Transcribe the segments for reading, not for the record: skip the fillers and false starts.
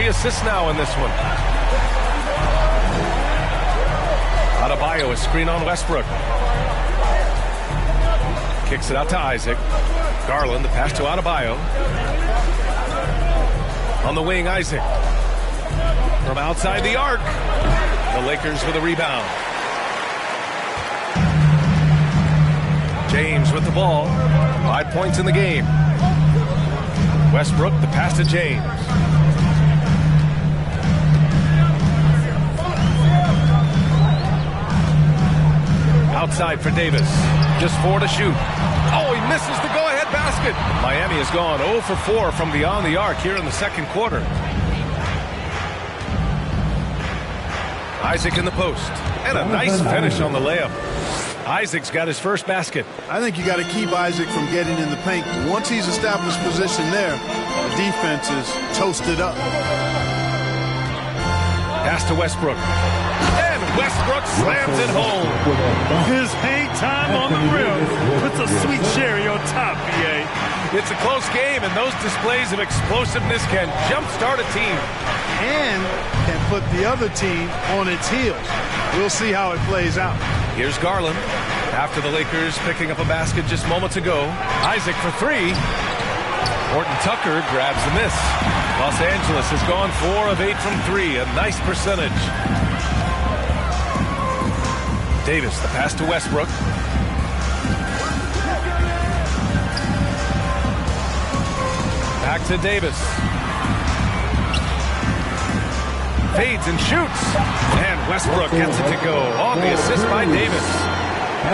3 assists now in this one. Adebayo, a screen on Westbrook. Kicks it out to Isaac. Garland, the pass to Adebayo. On the wing, Isaac. From outside the arc. The Lakers with a rebound. James with the ball. 5 points in the game. Westbrook, the pass to James. Outside for Davis. Just 4 to shoot. Oh, he misses the go-ahead basket. Miami has gone 0 for 4 from beyond the arc here in the second quarter. Isaac in the post. And a nice finish on the layup. Isaac's got his first basket. I think you got to keep Isaac from getting in the paint. Once he's established position there, the defense is toasted up. Pass to Westbrook. And Westbrook slams it home. His hang time on the rim puts a sweet cherry on top, BA. It's a close game, and those displays of explosiveness can jumpstart a team. And can put the other team on its heels. We'll see how it plays out. Here's Garland. After the Lakers picking up a basket just moments ago. Isaac for 3. Horton Tucker grabs the miss. Los Angeles has gone 4 of 8 from 3. A nice percentage. Davis, the pass to Westbrook. Back to Davis. Fades and shoots. And Westbrook gets it to go on the assist by Davis.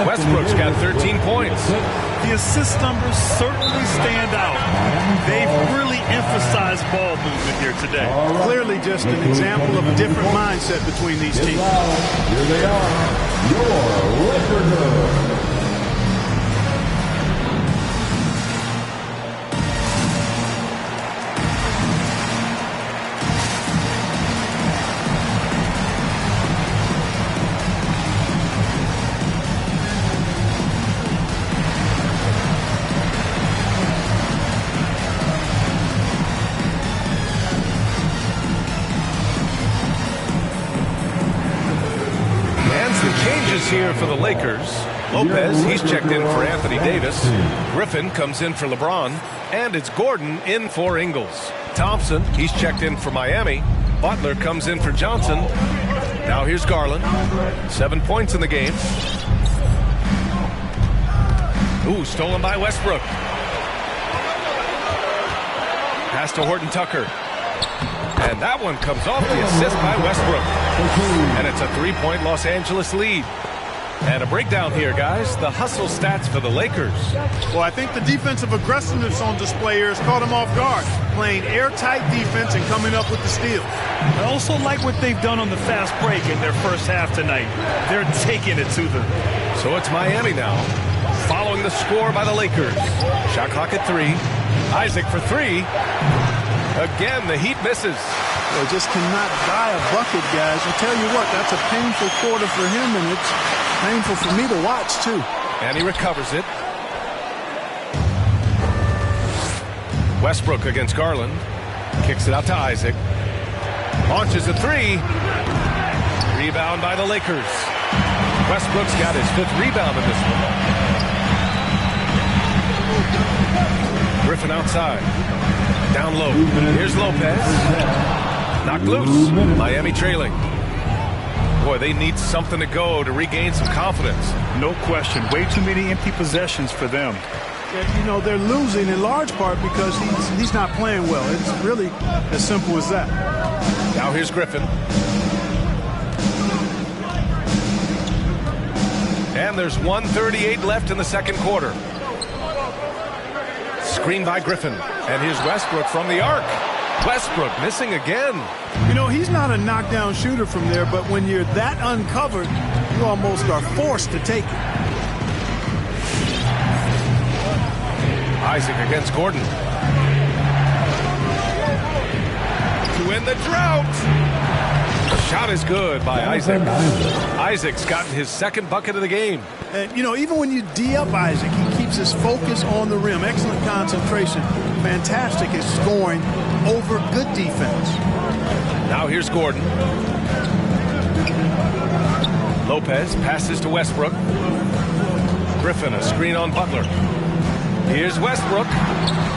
Westbrook's got 13 points. The assist numbers certainly stand out. They've really emphasized ball movement here today. Clearly just an example of a different mindset between these teams. Here they are, your Lakers. Here for the Lakers. Lopez, he's checked in for Anthony Davis. Griffin comes in for LeBron. And it's Gordon in for Ingles. Thompson, he's checked in for Miami. Butler comes in for Johnson. Now here's Garland. 7 points in the game. Ooh, stolen by Westbrook. Pass to Horton Tucker. And that one comes off the assist by Westbrook. And it's a 3-point Los Angeles lead. And a breakdown here, guys. The hustle stats for the Lakers. Well, I think the defensive aggressiveness on display here has caught them off guard. Playing airtight defense and coming up with the steal. I also like what they've done on the fast break in their first half tonight. They're taking it to them. So it's Miami now. Following the score by the Lakers. Shot clock at 3. Isaac for 3. Again, the Heat misses. They just cannot buy a bucket, guys. I tell you what, that's a painful quarter for him, and it's painful for me to watch, too. And he recovers it. Westbrook against Garland. Kicks it out to Isaac. Launches a 3. Rebound by the Lakers. Westbrook's got his 5th rebound in this one. Griffin outside. Down low. Here's Lopez. Knocked loose. Miami trailing. Boy, they need something to go to regain some confidence. No question. Way too many empty possessions for them. Yeah, you know, they're losing in large part because he's not playing well. It's really as simple as that. Now here's Griffin. And there's 1:38 left in the second quarter. Screen by Griffin. And here's Westbrook from the arc. Westbrook missing again. You know, he's not a knockdown shooter from there, but when you're that uncovered, you almost are forced to take it. Isaac against Gordon. To end the drought. Shot is good by Isaac. Isaac's gotten his second bucket of the game. And, you know, even when you D-up Isaac, he keeps his focus on the rim. Excellent concentration. Fantastic at scoring over good defense. Now here's Gordon. Lopez passes to Westbrook. Griffin, a screen on Butler. Here's Westbrook.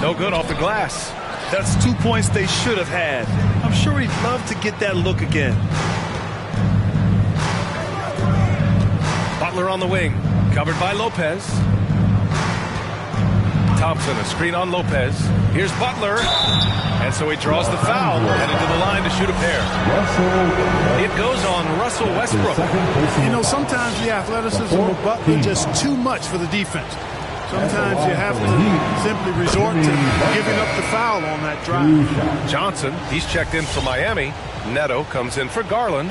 No good off the glass. That's 2 points they should have had. I'm sure he'd love to get that look again. Butler on the wing, covered by Lopez. Thompson, a screen on Lopez. Here's Butler. And so he draws the foul, headed to the line to shoot a pair. It goes on Russell Westbrook. You know, sometimes the athleticism of Butler just too much for the defense. Sometimes you have to simply resort to giving up the foul on that drive. Johnson, he's checked in for Miami. Neto comes in for Garland.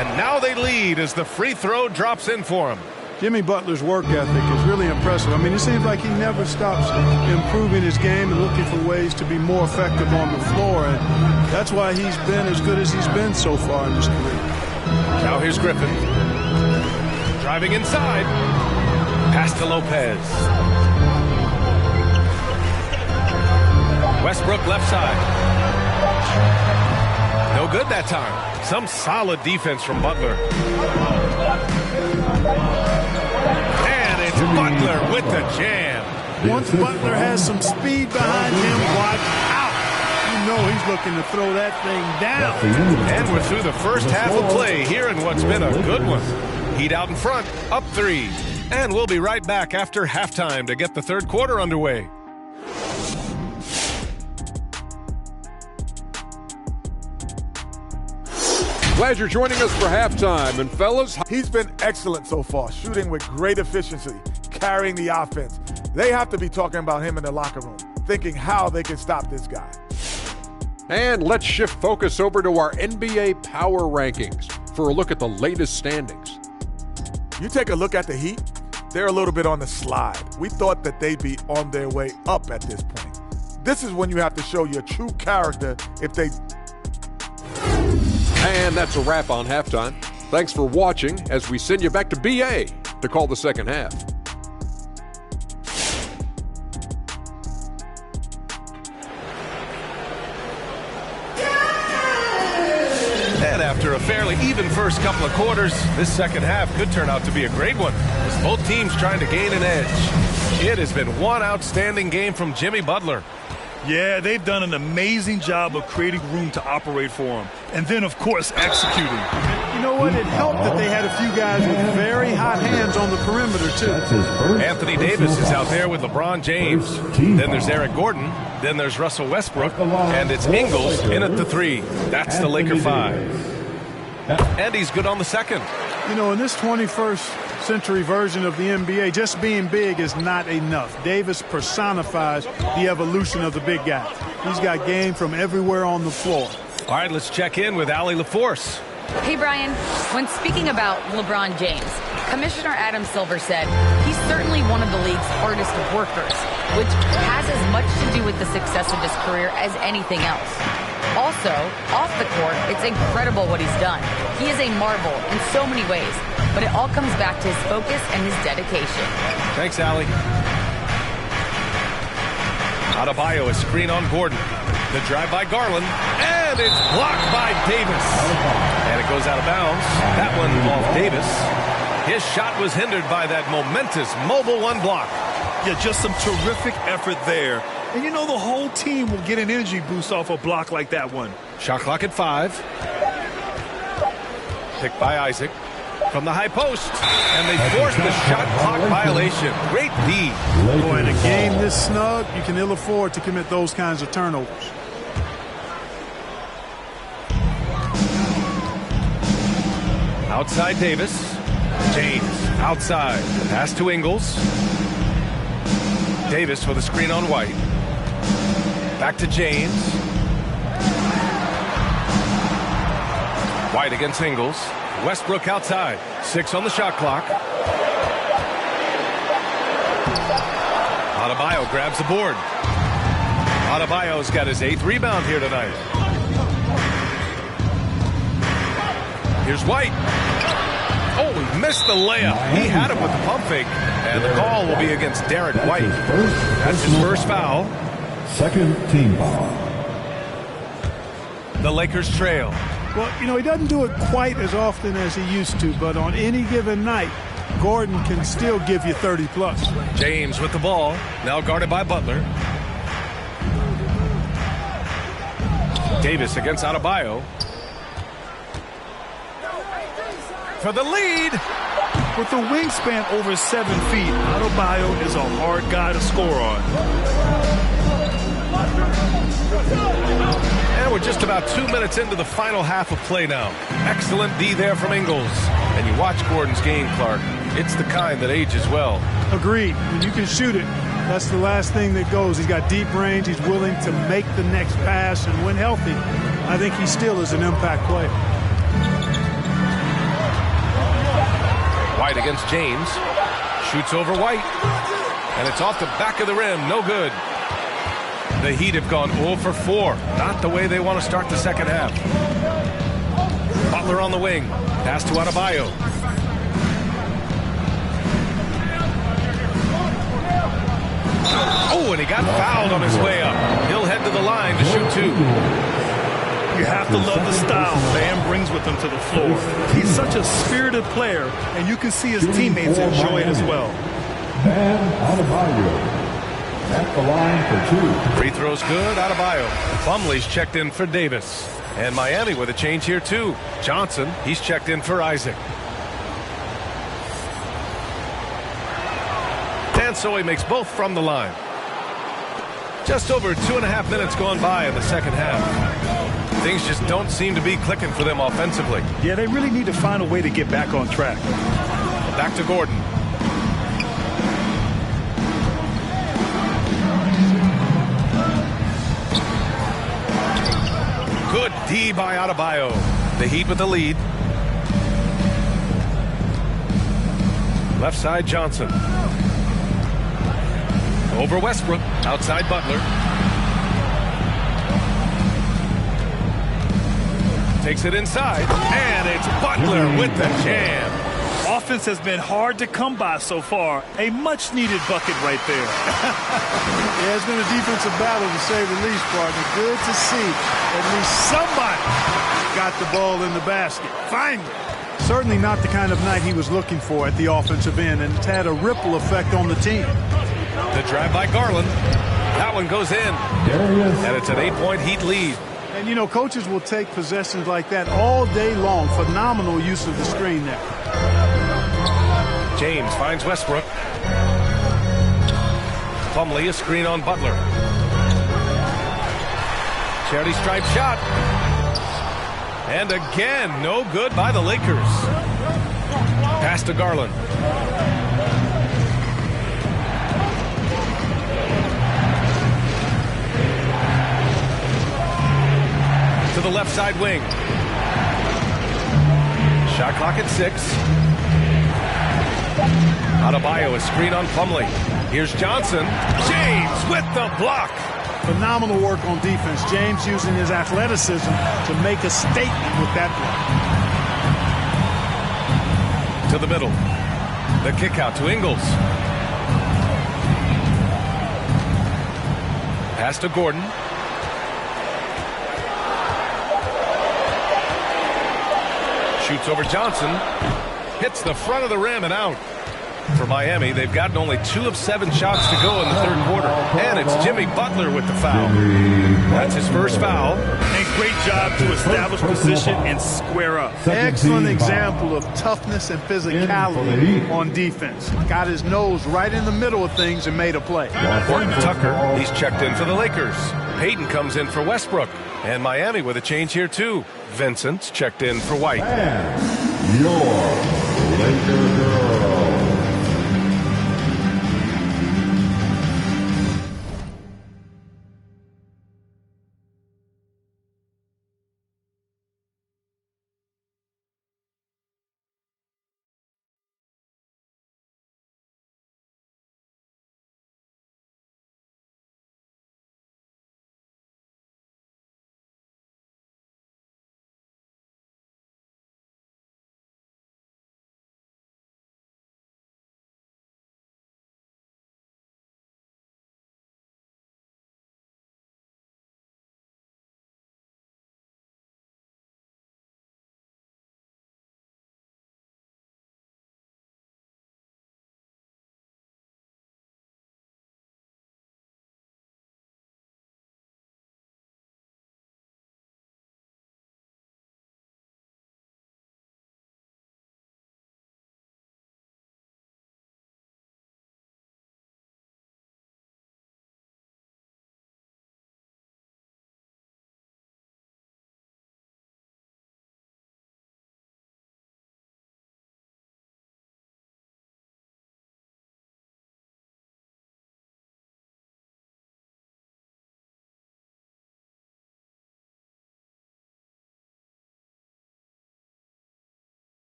And now they lead as the free throw drops in for him. Jimmy Butler's work ethic is really impressive. I mean, it seems like he never stops improving his game and looking for ways to be more effective on the floor. And that's why he's been as good as he's been so far in his career. Now here's Griffin. Driving inside. Pass to Lopez. Westbrook left side. No good that time. Some solid defense from Butler. And it's Butler with the jam. Once Butler has some speed behind him, watch out. You know he's looking to throw that thing down. And we're through the first half of play here in what's been a good one. Heat out in front, up 3. And we'll be right back after halftime to get the third quarter underway. Glad you're joining us for halftime. And fellas, he's been excellent so far, shooting with great efficiency, carrying the offense. They have to be talking about him in the locker room, thinking how they can stop this guy. And let's shift focus over to our NBA Power Rankings for a look at the latest standings. You take a look at the Heat, they're a little bit on the slide. We thought that they'd be on their way up at this point. This is when you have to show your true character if they... And that's a wrap on halftime. Thanks for watching as we send you back to BA to call the second half. And after a fairly even first couple of quarters, this second half could turn out to be a great one, with both teams trying to gain an edge. It has been one outstanding game from Jimmy Butler. Yeah, they've done an amazing job of creating room to operate for him. And then, of course, executing. You know what? It helped that they had a few guys with very hot hands on the perimeter, too. Anthony Davis is out there with LeBron James. Then there's Eric Gordon. Then there's Russell Westbrook. And it's Ingles in at the 3. That's the Laker 5. And he's good on the second. You know, in this 21st century version of the NBA, just being big is not enough. Davis personifies the evolution of the big guy. He's got game from everywhere on the floor. All right, let's check in with Allie LaForce. Hey, Brian. When speaking about LeBron James, Commissioner Adam Silver said he's certainly one of the league's hardest workers, which has as much to do with the success of his career as anything else. Also, off the court, it's incredible what he's done. He is a marvel in so many ways, but it all comes back to his focus and his dedication. Thanks, Allie. Adebayo, a screen on Gordon. The drive by Garland, and it's blocked by Davis. And it goes out of bounds. That one off Davis. His shot was hindered by that momentous mobile one block. Yeah, just some terrific effort there. And you know the whole team will get an energy boost off a block like that one. Shot clock at 5. Picked by Isaac from the high post. And they forced the shot clock violation. Great D. Boy, in a game this snug, you can ill afford to commit those kinds of turnovers. Outside Davis. James outside. Pass to Ingles. Davis with a screen on White. Back to James. White against Ingles. Westbrook outside. 6 on the shot clock. Adebayo grabs the board. Adebayo's got his 8th rebound here tonight. Here's White. Oh, he missed the layup. He had him with the pump fake. And the call will be against Derek White. That's his first foul. Second team foul. The Lakers trail. Well, you know, he doesn't do it quite as often as he used to, but on any given night, Gordon can still give you 30 plus. James with the ball, now guarded by Butler. Davis against Adebayo. For the lead. With the wingspan over 7 feet, Adebayo is a hard guy to score on. And we're just about 2 minutes into the final half of play now. Excellent D there from Ingles. And you watch Gordon's game, Clark. It's the kind that ages well. Agreed. When you can shoot it, that's the last thing that goes. He's got deep range. He's willing to make the next pass. And when healthy, I think he still is an impact player. White against James. Shoots over White. And it's off the back of the rim. No good. The Heat have gone 0 for 4. Not the way they want to start the second half. Butler on the wing. Pass to Adebayo. Oh, and he got fouled on his way up. He'll head to the line to shoot 2. You have to love the style Bam brings with him to the floor. He's such a spirited player, and you can see his teammates enjoy it as well. Bam Adebayo at the line for 2. Free throw's good. Adebayo. Plumlee's checked in for Davis. And Miami with a change here, too. Johnson, he's checked in for Isaac. Dansoy makes both from the line. Just over 2.5 minutes gone by in the second half. Things just don't seem to be clicking for them offensively. Yeah, they really need to find a way to get back on track. Back to Gordon. Good D by Adebayo. The Heat with the lead. Left side, Johnson. Over Westbrook. Outside Butler. Takes it inside. And it's Butler with the jam. Offense has been hard to come by so far. A much-needed bucket right there. Yeah, it's been a defensive battle to say the least, partner. Good to see at least somebody got the ball in the basket. Finally. Certainly not the kind of night he was looking for at the offensive end, and it's had a ripple effect on the team. The drive by Garland. That one goes in. And it's an 8-point Heat lead. And, you know, coaches will take possessions like that all day long. Phenomenal use of the screen there. James finds Westbrook. Plumlee, a screen on Butler. Charity stripe shot. And again, no good by the Lakers. Pass to Garland. To the left side wing. Shot clock at 6. Adebayo, a screen on Plumlee. Here's Johnson. James with the block. Phenomenal work on defense. James using his athleticism to make a statement with that block. To the middle. The kick out to Ingles. Pass to Gordon. Shoots over Johnson. Hits the front of the rim and out. For Miami, they've gotten only 2 of 7 shots to go in the third quarter. And it's Jimmy Butler with the foul. That's his first foul. And great job to establish position and square up. Excellent example of toughness and physicality on defense. Got his nose right in the middle of things and made a play. Horton Tucker, he's checked in for the Lakers. Payton comes in for Westbrook. And Miami with a change here, too. Vincent's checked in for White. And your Laker girl.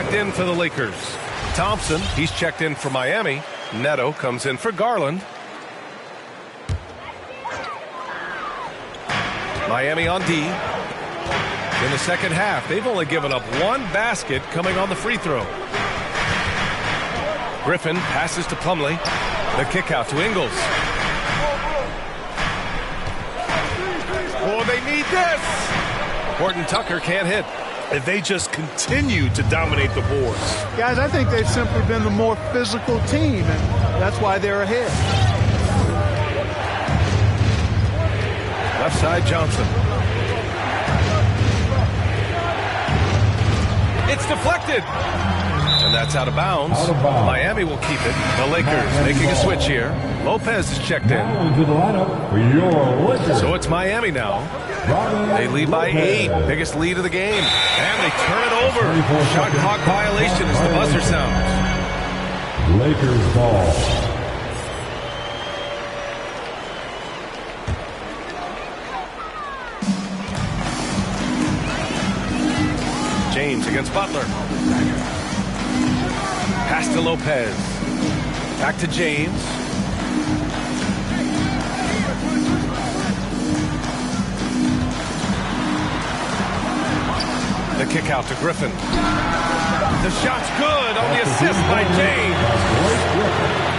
checked in for the Lakers. Thompson, he's checked in for Miami. Neto comes in for Garland. Miami on D. In the second half, they've only given up one basket coming on the free throw. Griffin passes to Plumlee. The kick out to Ingles. Oh, they need this! Horton Tucker can't hit. And they just continue to dominate the boards. Guys, I think they've simply been the more physical team, and that's why they're ahead. Left side, Johnson. It's deflected. And that's out of bounds. Miami will keep it. The Lakers making a switch here. Lopez is checked in. So it's Miami now. They lead by 8. Biggest lead of the game. And they turn it over. Shot clock violation as the buzzer sounds. Lakers ball. James against Butler. Pass to Lopez. Back to James. The kick out to Griffin. The shot's good on the assist by James.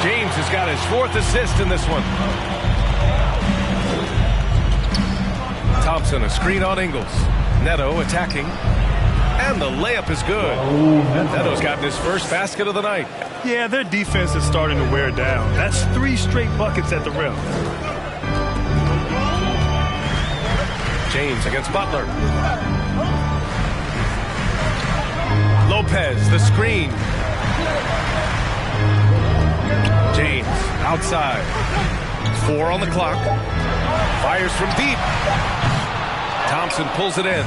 James has got his 4th assist in this one. Thompson, a screen on Ingles. Neto attacking. And the layup is good. Neto's gotten his first basket of the night. Yeah, their defense is starting to wear down. That's 3 straight buckets at the rim. James against Butler. Lopez, the screen. James outside. 4 on the clock. Fires from deep. Thompson pulls it in.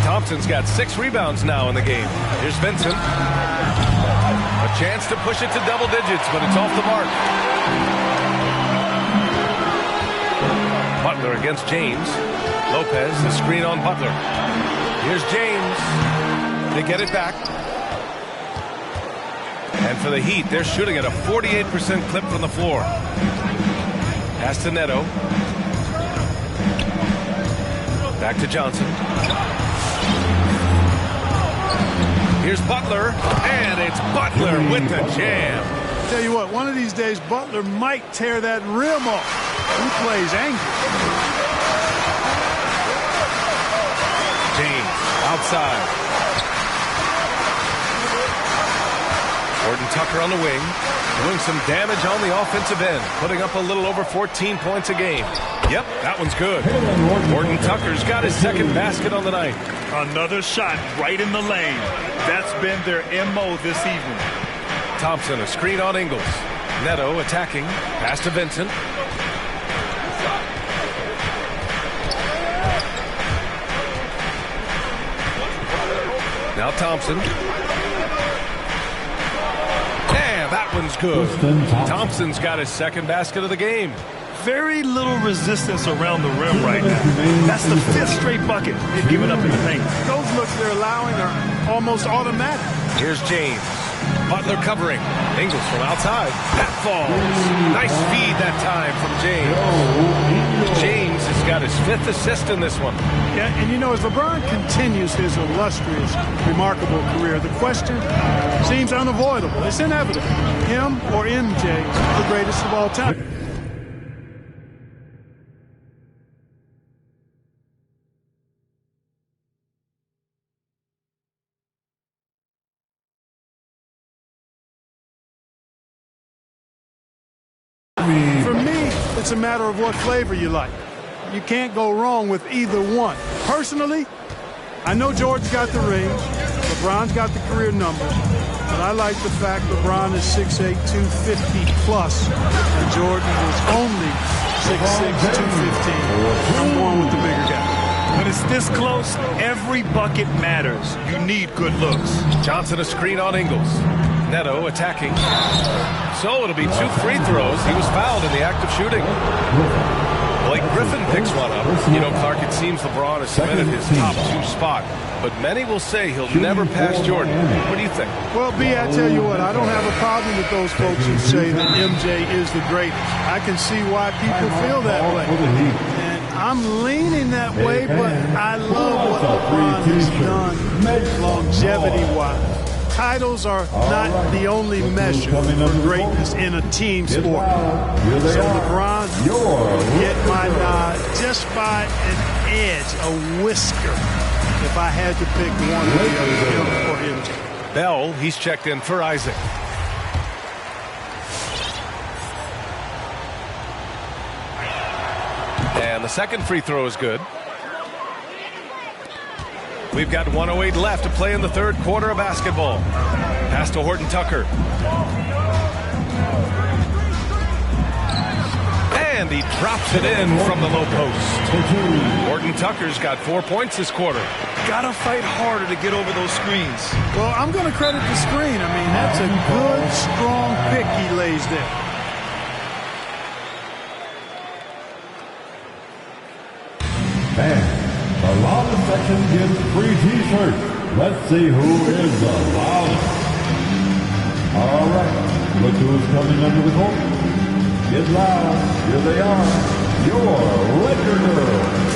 Thompson's got 6 rebounds now in the game. Here's Vincent. A chance to push it to double digits, but it's off the mark. Butler against James. Lopez, the screen on Butler. Here's James. They get it back. And for the Heat, they're shooting at a 48% clip from the floor. Pass to Neto. Back to Johnson. Here's Butler, and it's Butler with the jam. Tell you what, one of these days, Butler might tear that rim off. He plays angry. James outside. Horton Tucker on the wing, doing some damage on the offensive end, putting up a little over 14 points a game. Yep, that one's good. Horton Tucker's got his 2nd basket on the night. Another shot right in the lane. That's been their MO this evening. Thompson, a screen on Ingles. Neto attacking. Pass to Vincent. Now Thompson. And that one's good. Thompson's got his 2nd basket of the game. Very little resistance around the rim right now. That's the 5th straight bucket they've given up in the paint. Those looks they're allowing are almost automatic. Here's James. Butler covering. Ingles from outside. That falls. Nice feed that time from James. James has got his 5th assist in this one. Yeah, and you know, as LeBron continues his illustrious, remarkable career, the question seems unavoidable. It's inevitable. Him or MJ, the greatest of all time. For me, it's a matter of what flavor you like. You can't go wrong with either one. Personally, I know Jordan's got the rings, LeBron's got the career numbers, but I like the fact LeBron is 6'8", 250 plus, and Jordan is only 6'6", 215. I'm going with the bigger guy. When it's this close, every bucket matters. You need good looks. Johnson, a screen on Ingles. Neto attacking. So it'll be 2 free throws. He was fouled in the act of shooting. Blake Griffin picks one up. You know, Clark, it seems LeBron has cemented his top 2 spot, but many will say he'll never pass Jordan. What do you think? Well, B, I tell you what, I don't have a problem with those folks who say that MJ is the greatest. I can see why people feel that way. And I'm leaning that way, but I love what LeBron has done longevity-wise. Titles are not the only measure for greatness in a team sport. So LeBron get my nod just by an edge, a whisker, if I had to pick one of the other, him or MJ. Bell, he's checked in for Isaac. And the second free throw is good. We've got 1:08 left to play in the third quarter of basketball. Pass to Horton Tucker. And he drops it in from the low post. Horton Tucker's got 4 points this quarter. Gotta fight harder to get over those screens. Well, I'm going to credit the screen. I mean, that's a good, strong pick he lays there. And the loudest section gets free T-shirts. Let's see who is the loudest. All right, look who's coming under the court. Get loud. Here they are, your Laker Girls.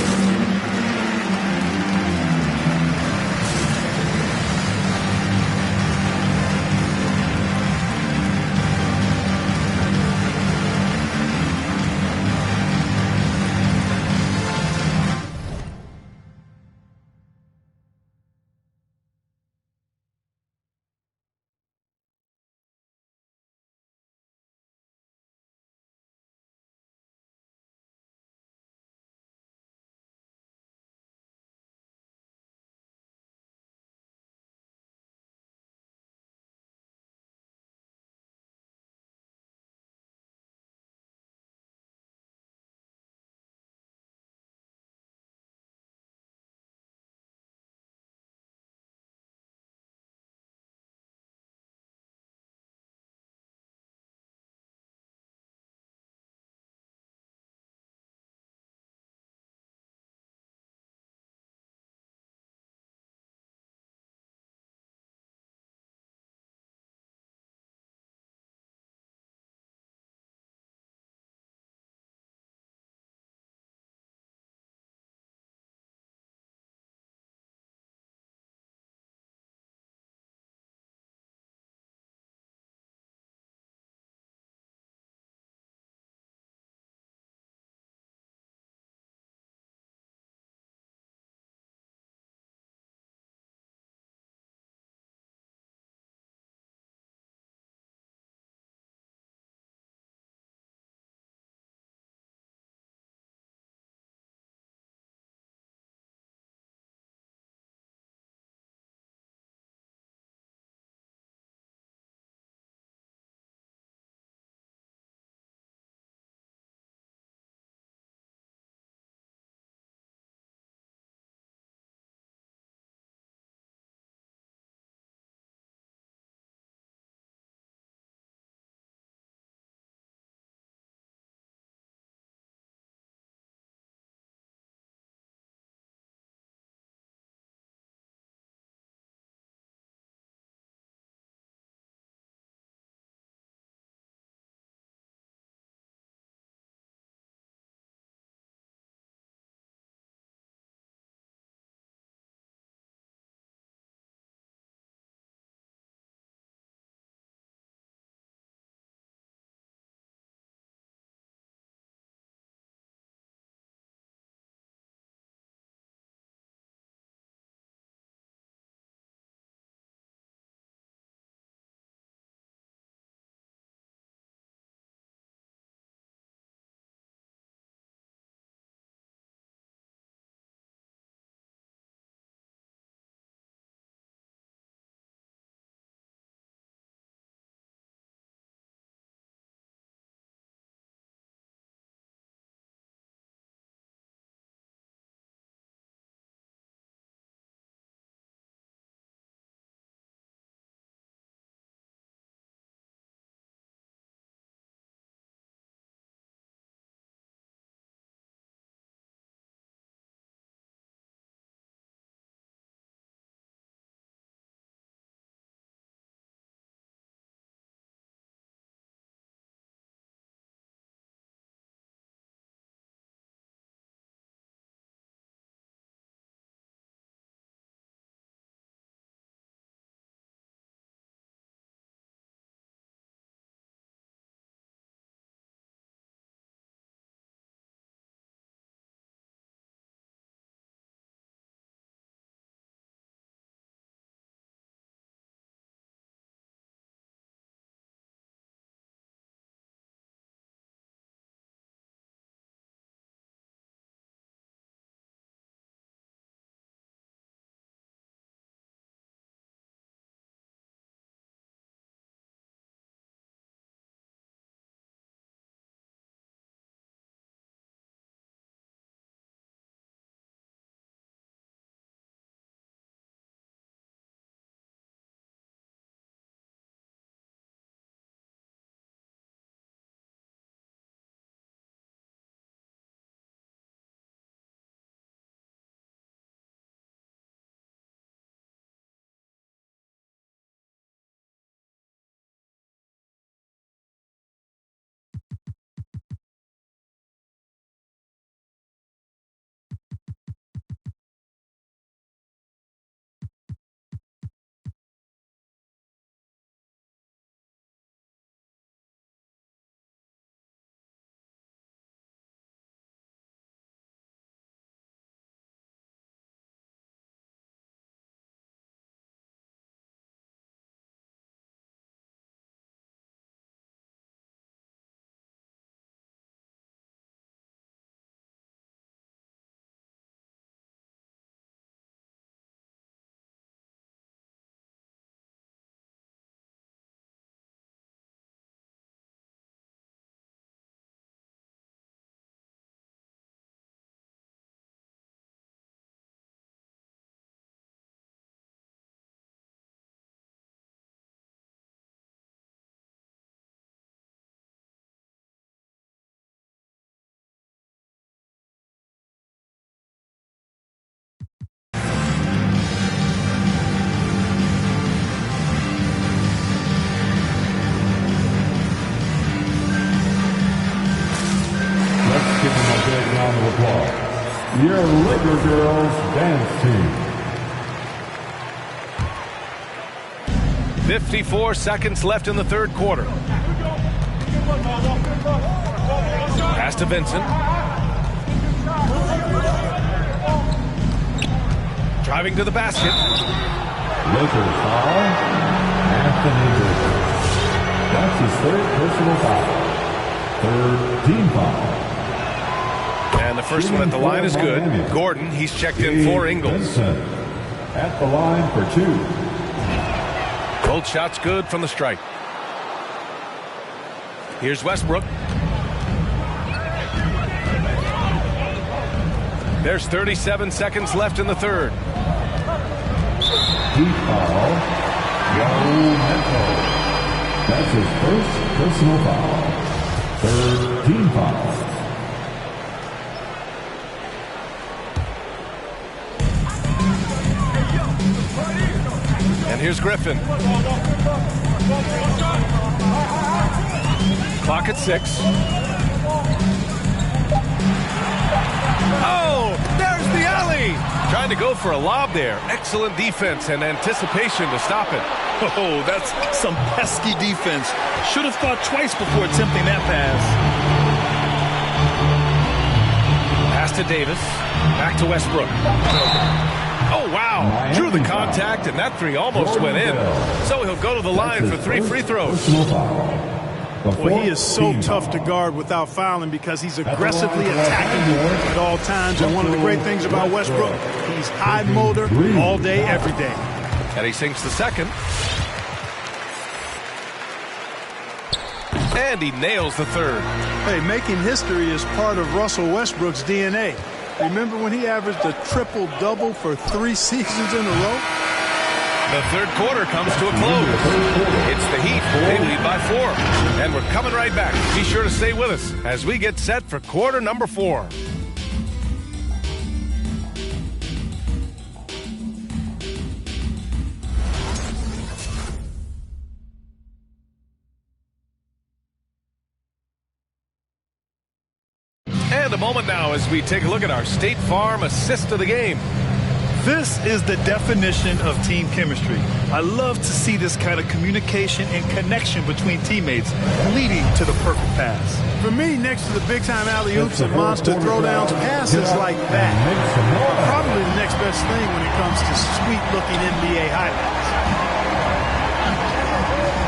your Laker Girls Dance Team. 54 seconds left in the third quarter. Pass to Vincent. Driving to the basket. Lakers foul. Anthony Davis. That's his third personal foul. Third team foul. And the first one at the line is good. Gordon, he's checked in for Ingles. Vincent at the line for 2. Both shots good from the stripe. Here's Westbrook. There's 37 seconds left in the third. Deep foul. Raul Neto. That's his first personal foul. Third team foul. And here's Griffin. Clock at 6. Oh, there's the alley. Trying to go for a lob there. Excellent defense and anticipation to stop it. Oh, that's some pesky defense. Should have thought twice before attempting that pass. Pass to Davis. Back to Westbrook. Oh, wow. Drew the contact, and that three almost went in. So he'll go to the line for 3 free throws. Well, he is so tough to guard without fouling because he's aggressively attacking you at all times. And one of the great things about Westbrook, he's high motor all day, every day. And he sinks the second. And he nails the third. Hey, making history is part of Russell Westbrook's DNA. Remember when he averaged a triple-double for 3 seasons in a row? The third quarter comes to a close. It's the Heat. They lead by 4. And we're coming right back. Be sure to stay with us as we get set for quarter number 4. And a moment now as we take a look at our State Farm assist of the game. This is the definition of team chemistry. I love to see this kind of communication and connection between teammates leading to the perfect pass. For me, next to the big-time alley-oops and monster throwdowns, passes like that are probably the next best thing when it comes to sweet-looking NBA highlights.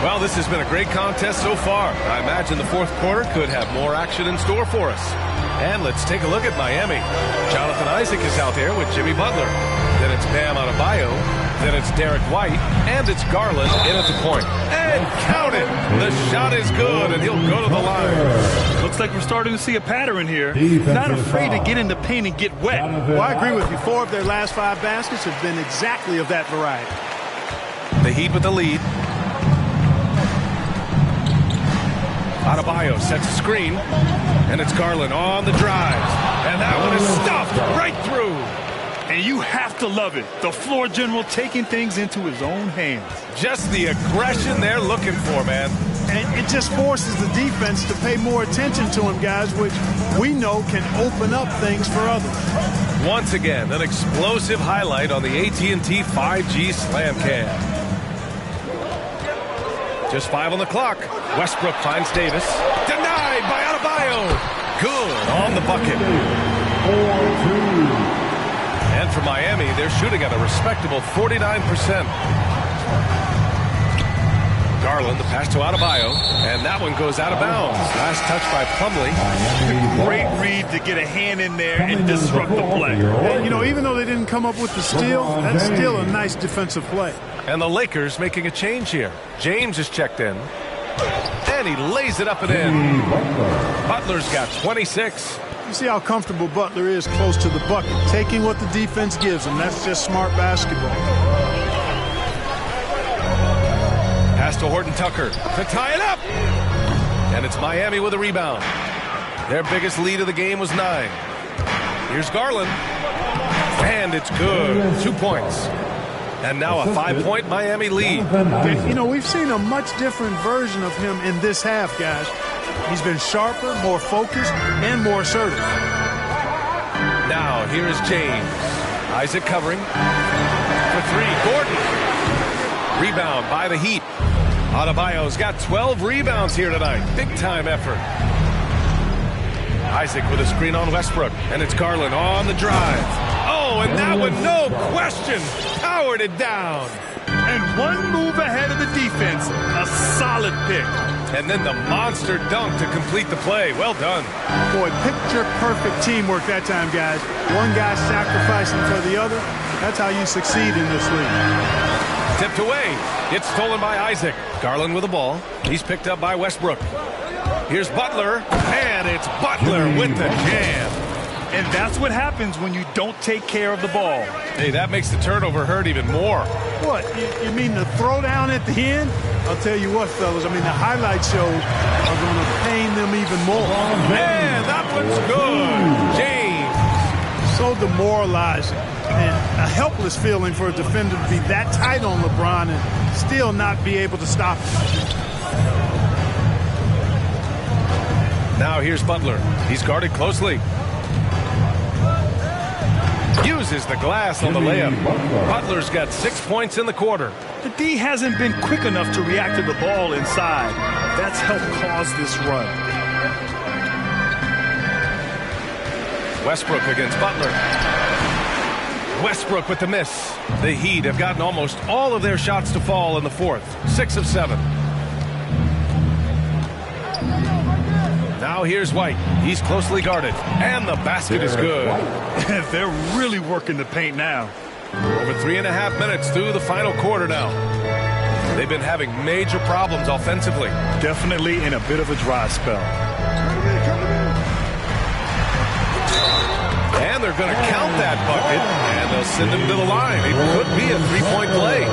Well, this has been a great contest so far. I imagine the fourth quarter could have more action in store for us. And let's take a look at Miami. Jonathan Isaac is out there with Jimmy Butler. Then it's Bam Adebayo. Then it's Derek White. And it's Garland in at the point. And count it! The shot is good, and he'll go to the line. Looks like we're starting to see a pattern here. Not afraid to get in the paint and get wet. Well, I agree with you. 4 of their last 5 baskets have been exactly of that variety. The Heat with the lead. Adebayo sets a screen, and it's Garland on the drive. And that one is stuffed right through. And you have to love it. The floor general taking things into his own hands. Just the aggression they're looking for, man. And it just forces the defense to pay more attention to him, guys, which we know can open up things for others. Once again, an explosive highlight on the AT&T 5G Slam Cam. Just 5 on the clock. Westbrook finds Davis. Denied by Adebayo. Good on the bucket. 4-2. And for Miami, they're shooting at a respectable 49%. Garland, the pass to Adebayo. And that one goes out of bounds. Last touch by Plumlee. Great read to get a hand in there and disrupt the play. And, you know, even though they didn't come up with the steal, that's still a nice defensive play. And the Lakers making a change here. James is checked in. And he lays it up and in. Butler's got 26. You see how comfortable Butler is close to the bucket, taking what the defense gives him. That's just smart basketball. Pass to Horton Tucker to tie it up. And it's Miami with a rebound. Their biggest lead of the game was 9. Here's Garland. And it's good. 2 points. And now a 5-point Miami lead. You know, we've seen a much different version of him in this half, guys. He's been sharper, more focused, and more assertive. Now, here is James. Isaac covering. For three, Gordon. Rebound by the Heat. Adebayo's got 12 rebounds here tonight. Big-time effort. Isaac with a screen on Westbrook. And it's Garland on the drive. Oh, and that one, no question, powered it down. And one move ahead of the defense. A solid pick. And then the monster dunk to complete the play. Well done. Boy, picture-perfect teamwork that time, guys. One guy sacrificing for the other. That's how you succeed in this league. Tipped away. It's stolen by Isaac. Garland with the ball. He's picked up by Westbrook. Here's Butler. And it's Butler with the jam. And that's what happens when you don't take care of the ball. Hey, that makes the turnover hurt even more. What, you mean the throwdown at the end? I'll tell you what, fellas, I mean, the highlight shows are going to pain them even more. Man, that one's good. James. So demoralizing and a helpless feeling for a defender to be that tight on LeBron and still not be able to stop him. Now here's Butler. He's guarded closely. Uses the glass on the layup. Butler's got 6 points in the quarter. The D hasn't been quick enough to react to the ball inside. That's helped cause this run. Westbrook against Butler. Westbrook with the miss. The Heat have gotten almost all of their shots to fall in the fourth. 6 of 7. Now here's White. He's closely guarded. And the basket is good. They're really working the paint now. Over 3.5 minutes through the final quarter now. They've been having major problems offensively. Definitely in a bit of a dry spell. And they're going to count that bucket. And they'll send him to the line. It could be a three-point play.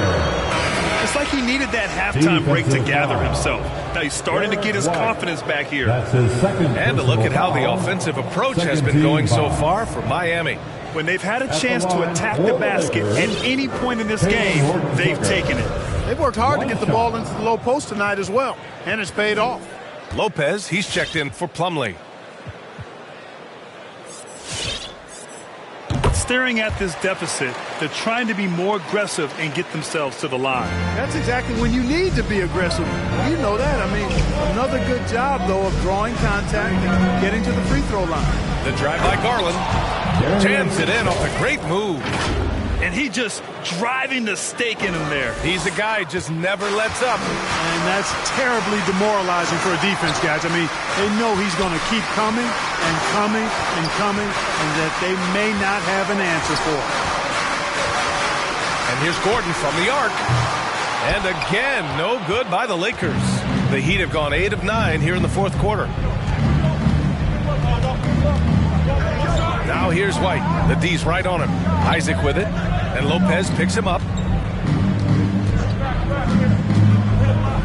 It's like he needed that halftime break to gather himself. Now he's starting to get his confidence back here. That's his second. And to look at how the offensive approach has been going so far for Miami. When they've had a chance to attack the basket at any point in this game, they've taken it. They've worked hard to get the ball into the low post tonight as well, and it's paid off. Lopez, he's checked in for Plumlee. Staring at this deficit, they're trying to be more aggressive and get themselves to the line. That's exactly when you need to be aggressive. You know that. I mean, another good job, though, of drawing contact and getting to the free throw line. The drive by Garland. Jams it in off a great move. And he just driving the stake in him there. He's a guy just never lets up. And that's terribly demoralizing for a defense, guys. I mean, they know he's going to keep coming and coming and coming, and that they may not have an answer for it. And here's Gordon from the arc. And again, no good by the Lakers. The Heat have gone 8 of 9 here in the fourth quarter. Now here's White. The D's right on him. Isaac with it. And Lopez picks him up.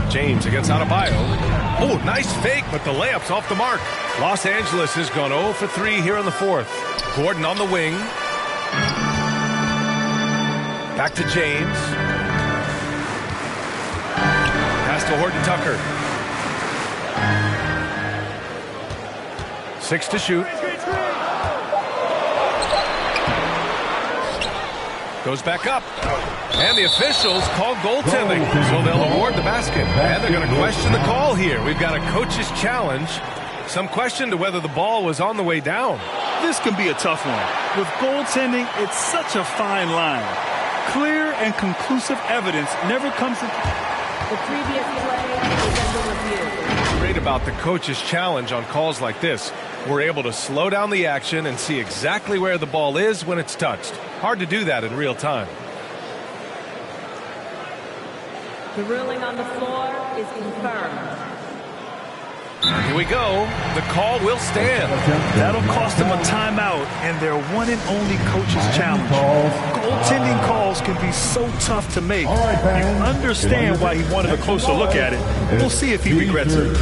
James against Adebayo. Oh, nice fake, but the layup's off the mark. Los Angeles has gone 0 for 3 here in the fourth. Gordon on the wing. Back to James. Pass to Horton Tucker. 6 to shoot. Goes back up. And the officials call goaltending. So they'll award the basket. And they're going to question the call here. We've got a coach's challenge. Some question to whether the ball was on the way down. This can be a tough one. With goaltending, it's such a fine line. Clear and conclusive evidence never comes into... The previous play is under review. Great about the coach's challenge on calls like this. We're able to slow down the action and see exactly where the ball is when it's touched. Hard to do that in real time. The ruling on the floor is confirmed. Here we go. The call will stand. That'll cost them a timeout and their one and only coach's challenge. Goaltending calls can be so tough to make. You understand why he wanted a closer look at it. We'll see if he regrets it.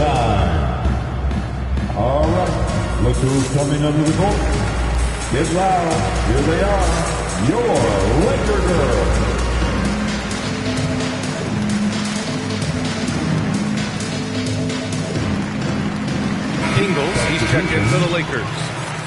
All right. Look who's coming under the court. Get loud. Here they are. Your Laker girls. Ingles, he's checked in for the Lakers.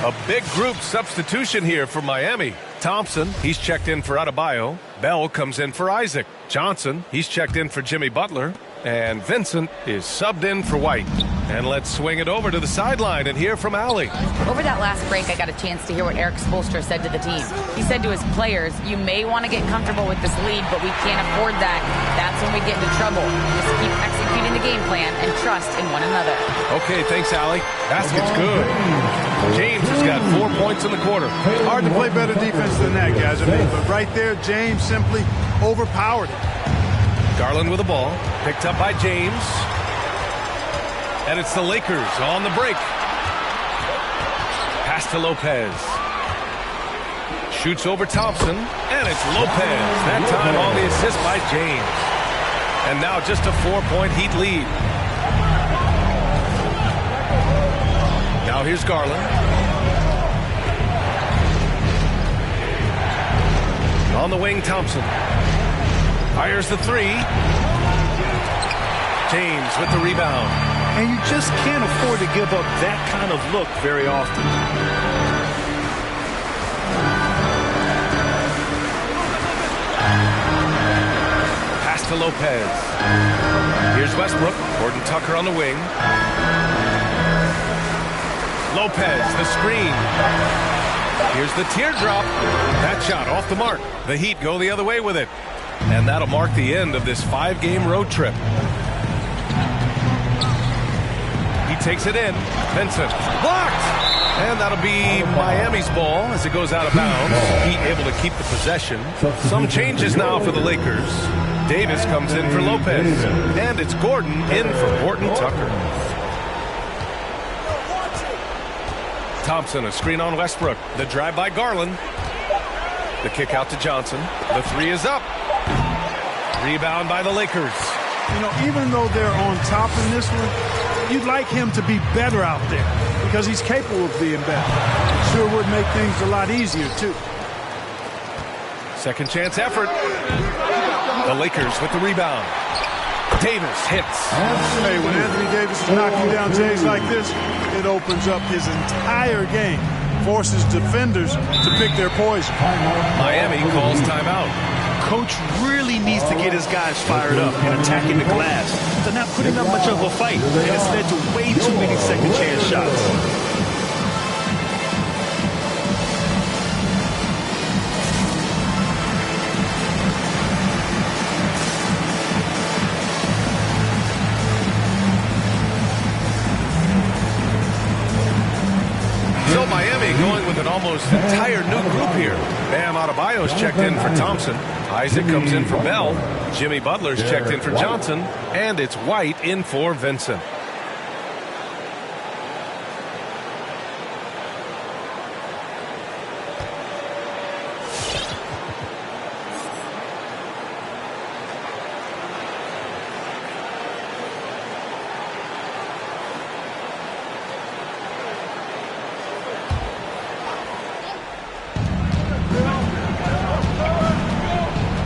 A big group substitution here for Miami. Thompson, he's checked in for Adebayo. Bell comes in for Isaac. Johnson, he's checked in for Jimmy Butler. And Vincent is subbed in for White. And let's swing it over to the sideline and hear from Allie. Over that last break, I got a chance to hear what Eric Spoelstra said to the team. He said to his players, you may want to get comfortable with this lead, but we can't afford that. That's when we get into trouble. Just keep executing the game plan and trust in one another. Okay, thanks, Allie. Basket's good. James has got 4 points in the quarter. Hard to play better defense than that, guys. But right there, James simply overpowered it. Garland with the ball, picked up by James. And it's the Lakers on the break. Pass to Lopez. Shoots over Thompson, and it's Lopez. That time on the assist by James. And now just a 4-point Heat lead. Now here's Garland. On the wing, Thompson. Fires the three. James with the rebound. And you just can't afford to give up that kind of look very often. Pass to Lopez. Here's Westbrook. Gordon Tucker on the wing. Lopez, the screen. Here's the teardrop. That shot off the mark. The Heat go the other way with it. And that'll mark the end of this 5-game road trip. He takes it in. Vincent blocked. And that'll be Miami's ball as it goes out of bounds. Heat able to keep the possession. Some changes now for the Lakers. Davis comes in for Lopez. And it's Gordon in for Horton Tucker. Thompson, a screen on Westbrook. The drive by Garland. The kick out to Johnson. The three is up. Rebound by the Lakers. You know, even though they're on top in this one, you'd like him to be better out there because he's capable of being better. Sure would make things a lot easier, too. Second chance effort. The Lakers with the rebound. Davis hits. Hey, when Anthony Davis is knocking down Jays like this, it opens up his entire game. Forces defenders to pick their poison. Miami calls timeout. Coach really needs to get his guys fired up and attacking the glass. They're not putting up much of a fight, and it's led to way too many second chance shots. So Miami going with an almost entire new group here. Bam Adebayo's checked in for Thompson. Isaac comes in for Bell. Jimmy Butler's checked in for Johnson. And it's White in for Vincent.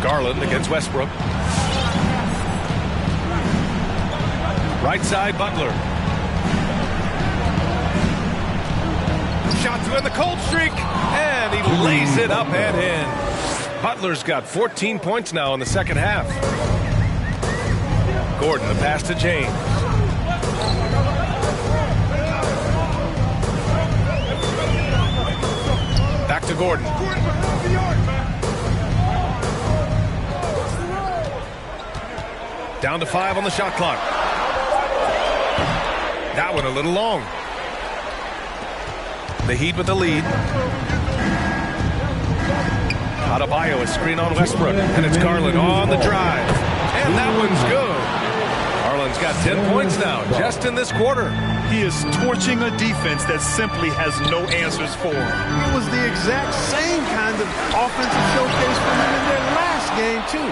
Garland against Westbrook. Right side, Butler. Shot to end the cold streak, and he lays it up and in. Butler's got 14 points now in the second half. Gordon, the pass to James. Back to Gordon. Down to 5 on the shot clock. That one a little long. The Heat with the lead. Adebayo, a screen on Westbrook. And it's Garland on the drive. And that one's good. Garland's got 10 points now, just in this quarter. He is torching a defense that simply has no answers for him. It was the exact same kind of offensive showcase for him in their last game, too.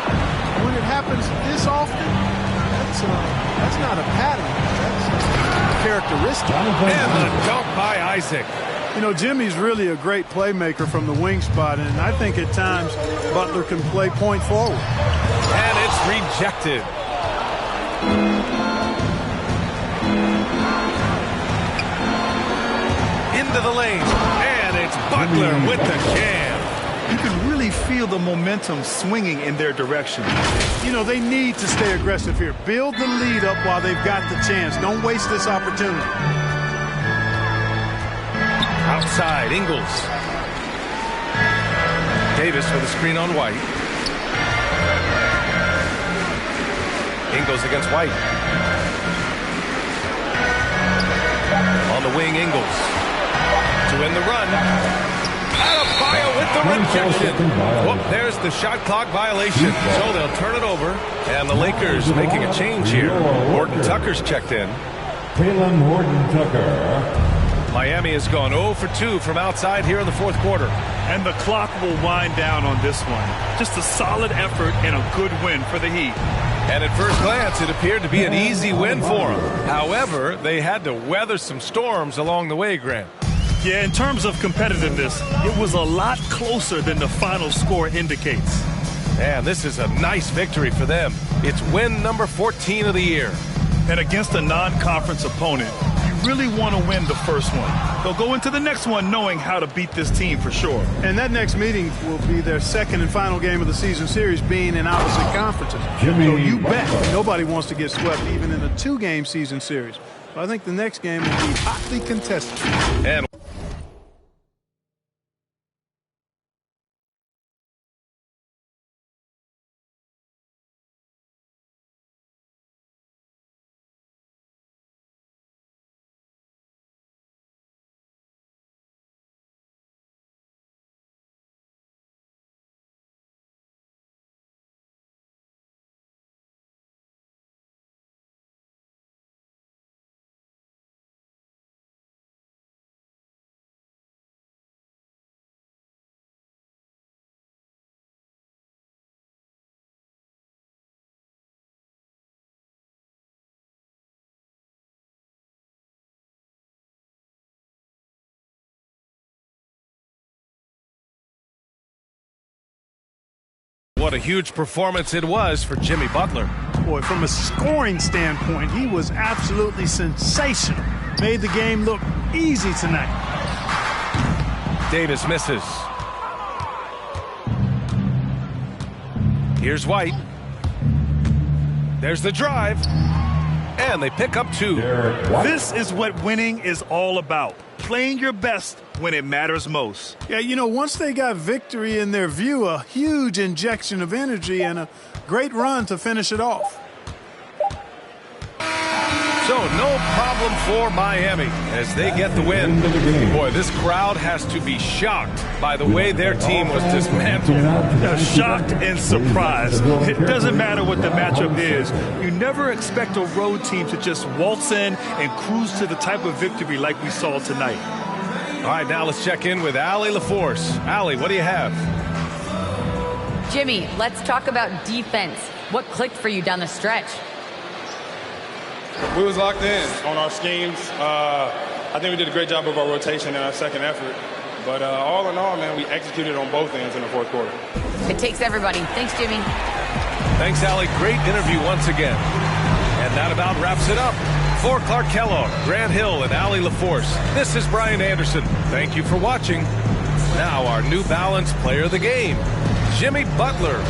When it happens this often, that's not a pattern. That's a characteristic. And the dunk by Isaac. You know, Jimmy's really a great playmaker from the wing spot, and I think at times Butler can play point forward. And it's rejected. Into the lane. Butler with the jam. You can really feel the momentum swinging in their direction. You know, they need to stay aggressive here. Build the lead up while they've got the chance. Don't waste this opportunity. Outside, Ingles. Davis with a screen on White. Ingles against White. On the wing, Ingles. To win the run. Adebayo with the rejection. Whoop, there's the shot clock violation. So they'll turn it over. And the Lakers making a change here. Horton Tucker's checked in. Taylor Horton Tucker. Miami has gone 0 for 2 from outside here in the fourth quarter. And the clock will wind down on this one. Just a solid effort and a good win for the Heat. And at first glance, it appeared to be an easy win for them. However, they had to weather some storms along the way, Grant. Yeah, in terms of competitiveness, it was a lot closer than the final score indicates. And this is a nice victory for them. It's win number 14 of the year. And against a non-conference opponent, you really want to win the first one. They'll go into the next one knowing how to beat this team for sure. And that next meeting will be their second and final game of the season series, being in opposite conferences. So you bet nobody wants to get swept even in a 2-game season series. But I think the next game will be hotly contested. And what a huge performance it was for Jimmy Butler. Boy, from a scoring standpoint, he was absolutely sensational. Made the game look easy tonight. Davis misses. Here's White. There's the drive. And they pick up 2. This is what winning is all about. Playing your best when it matters most. Yeah, you know, once they got victory in their view, a huge injection of energy and a great run to finish it off. So no problem for Miami as they get the win. Boy, this crowd has to be shocked by the way their team was dismantled. Shocked and surprised. It doesn't matter what the matchup is. You never expect a road team to just waltz in and cruise to the type of victory like we saw tonight. All right, now let's check in with Allie LaForce. Allie, what do you have? Jimmy, let's talk about defense. What clicked for you down the stretch? We was locked in on our schemes. I think we did a great job of our rotation and our second effort. But all in all, man, we executed on both ends in the fourth quarter. It takes everybody. Thanks, Jimmy. Thanks, Allie. Great interview once again. And that about wraps it up. For Clark Kellogg, Grant Hill, and Allie LaForce, this is Brian Anderson. Thank you for watching. Now our New Balance player of the game, Jimmy Butler.